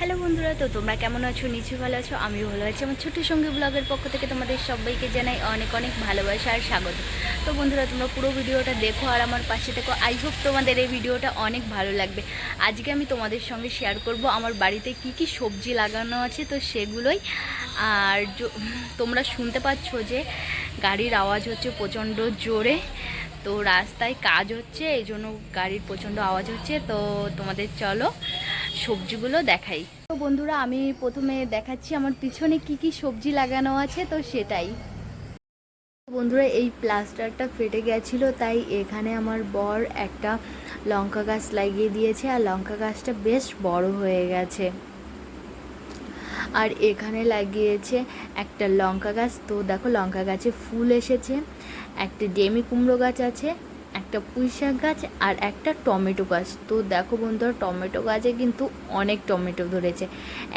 Hello বন্ধুরা, তো তোমরা কেমন আছো? নিশ্চয়ই ভালো আছো। আমিও ভালো আছি। আমার ছোট্ট সঙ্গী ব্লগের পক্ষ থেকে তোমাদের সবাইকে জানাই অনেক অনেক ভালোবাসা আর স্বাগত। তো বন্ধুরা, তোমরা পুরো ভিডিওটা দেখো আর আমার পাশে দেখো। আই হোপ তোমাদের এই ভিডিওটা অনেক ভালো লাগবে। আজকে আমি তোমাদের সঙ্গে শেয়ার করব আমার বাড়িতে কি কি সবজি লাগানো আছে, তো সেগুলোই। আর তোমরা শুনতে পাচ্ছ যে গাড়ির আওয়াজ হচ্ছে প্রচণ্ড জোরে, তো রাস্তায় কাজ হচ্ছে, এই জন্য গাড়ির প্রচণ্ড আওয়াজ হচ্ছে। তো তোমাদের চলো সবজিগুলো দেখাই। তো বন্ধুরা, আমি প্রথমে দেখাচ্ছি আমার পিছনে কি কি সবজি লাগানো আছে, তো সেটাই। বন্ধুরা, এই প্লাস্টারটা ফেটে গেছিলো, তাই এখানে আমার বর একটা লঙ্কা গাছ লাগিয়ে দিয়েছে, আর লঙ্কা গাছটা বেশ বড় হয়ে গেছে। আর এখানে লাগিয়েছে একটা লঙ্কা গাছ। তো দেখো, লঙ্কা গাছে ফুল এসেছে। একটা ডেমি কুমড়ো গাছ আছে, একটা পুঁই শাক গাছ, আর একটা টমেটো গাছ। তো দেখো বন্ধুরা, টমেটো গাছে কিন্তু অনেক টমেটো ধরেছে।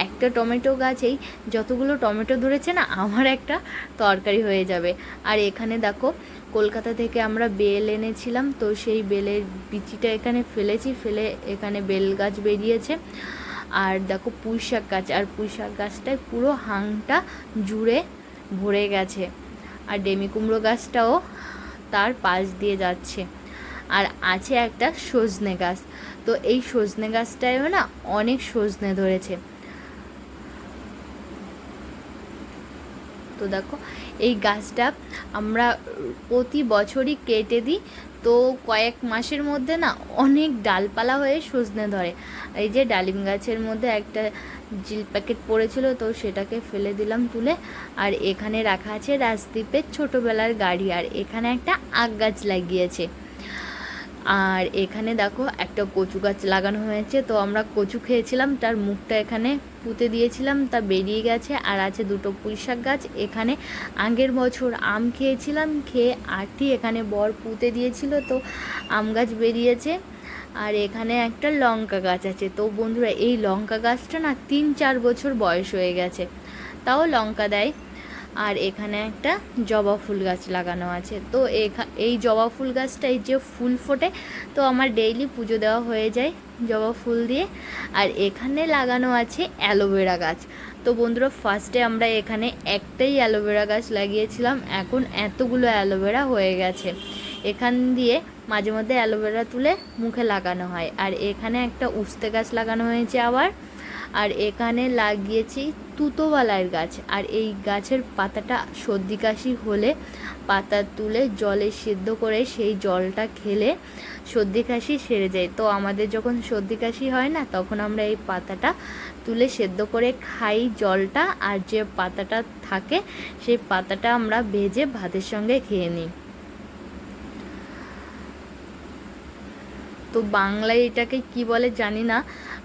একটা টমেটো গাছেই যতগুলো টমেটো ধরেছে না, আমার একটা তরকারি হয়ে যাবে। আর এখানে দেখো, কলকাতা থেকে আমরা বেল এনেছিলাম, তো সেই বেলের বিচিটা এখানে ফেলেছি, ফেলে এখানে বেল গাছ বেরিয়েছে। আর দেখো পুঁই শাক গাছ, আর পুঁই শাক গাছটায় পুরো হাংটা জুড়ে ভরে গেছে। আর ডেমি কুমড়ো গাছটাও তার পাশ দিয়ে যাচ্ছে। আর আছে একটা সজনে গাছ। তো এই সজনে গাছটায়ও না অনেক সজনে ধরেছে। তো দেখো, এই গাছটা আমরা প্রতি বছরই কেটে দিই, তো কয়েক মাসের মধ্যে না অনেক ডালপালা হয়ে সজনে ধরে। এই যে ডালিম গাছের মধ্যে একটা জিল প্যাকেট পড়েছিল, তো সেটাকে ফেলে দিলাম তুলে। আর এখানে রাখা আছে রাজদীপের ছোটোবেলার গাড়ি, আর এখানে একটা আখ গাছ লাগিয়েছে। আর এখানে দেখো একটা কচু গাছ লাগানো হয়েছে। তো আমরা কচু খেয়েছিলাম, তার মুখটা এখানে পুঁতে দিয়েছিলাম, তা বেরিয়ে গেছে। আর আছে দুটো পুঁই শাক গাছ। এখানে আগের বছর আম খেয়েছিলাম, খেয়ে আরটি এখানে বর পুঁতে দিয়েছিল, তো আম গাছ বেরিয়েছে। আর এখানে একটা লঙ্কা গাছ আছে। তো বন্ধুরা, এই লঙ্কা গাছটা না 3-4 বছর বয়স হয়ে গেছে, তাও লঙ্কা দেয়। আর এখানে একটা জবা ফুল গাছ লাগানো আছে। তো এই জবা ফুল গাছটাই যে ফুল ফোটে, তো আমার ডেইলি পুজো দেওয়া হয়ে যায় জবা ফুল দিয়ে। আর এখানে লাগানো আছে অ্যালোভেরা গাছ। তো বন্ধুরা, ফার্স্টে আমরা এখানে একটাই অ্যালোভেরা গাছ লাগিয়েছিলাম, এখন এতগুলো অ্যালোভেরা হয়ে গেছে। এখান দিয়ে মাঝে মধ্যে অ্যালোভেরা তুলে মুখে লাগানো হয়। আর এখানে একটা উস্তে গাছ লাগানো হয়েছে আবার। আর এখানে লাগিয়েছি তুতোবালার গাছ। আর এই গাছের পাতাটা সর্দি কাশি হলে পাতা তুলে জলে সিদ্ধ করে সেই জলটা খেলে সর্দি কাশি সেরে যায়। তো আমাদের যখন সর্দি কাশি হয় না, তখন আমরা এই পাতাটা তুলে সেদ্ধ করে খাই জলটা, আর যে পাতাটা থাকে সেই পাতাটা আমরা ভেজে ভাতের সঙ্গে খেয়ে নিই। তো বাংলায় এটাকে কি বলে জানি না,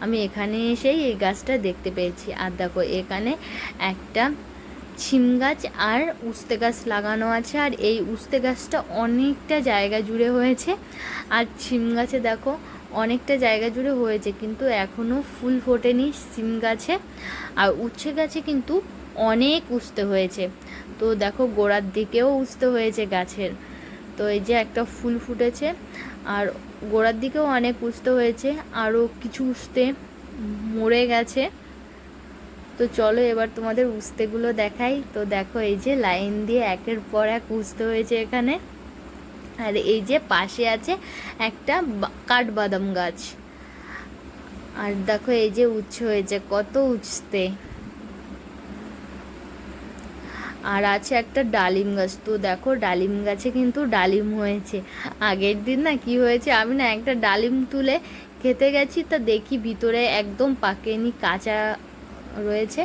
আমি এখানে এসেই এই গাছটা দেখতে পেয়েছি। আর দেখো, এখানে একটা ছিম গাছ আর উস্তে গাছ লাগানো আছে। আর এই উস্তে গাছটা অনেকটা জায়গা জুড়ে হয়েছে, আর ছিম গাছে দেখো অনেকটা জায়গা জুড়ে হয়েছে, কিন্তু এখনও ফুল ফোটেনি সিম গাছে। আর উচ্ছে গাছে কিন্তু অনেক উস্তে হয়েছে। তো দেখো, গোড়ার দিকেও উস্তে হয়েছে গাছের। তো এই যে একটা ফুল ফুটেছে, আর গোড়ার দিকেও অনেক উস্তে হয়েছে, আরও কিছু উস্তে মরে গেছে। তো চলো এবার তোমাদের উস্তেগুলো দেখাই। তো দেখো, এই যে লাইন দিয়ে একের পর এক উস্তে হয়েছে এখানে। আর এই যে পাশে আছে একটা কাঠবাদাম গাছ। আর দেখো, এই যে উচ্ছে হয়েছে কত উচ্ছে। আর আছে একটা ডালিম গাছ। তো দেখো, ডালিম গাছে কিন্তু ডালিম হয়েছে। আগের দিন না কি হয়েছে, আমি না একটা ডালিম তুলে খেতে গেছি, তা দেখি ভিতরে একদম পাকেনি, কাঁচা রয়েছে।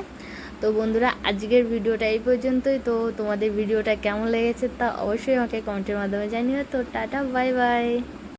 তো বন্ধুরা, আজকের ভিডিওটা এই পর্যন্তই। তো তোমাদের ভিডিওটা কেমন লেগেছে তা অবশ্যই আমাকে কমেন্টের মাধ্যমে জানিও। তো টাটা, বাই বাই।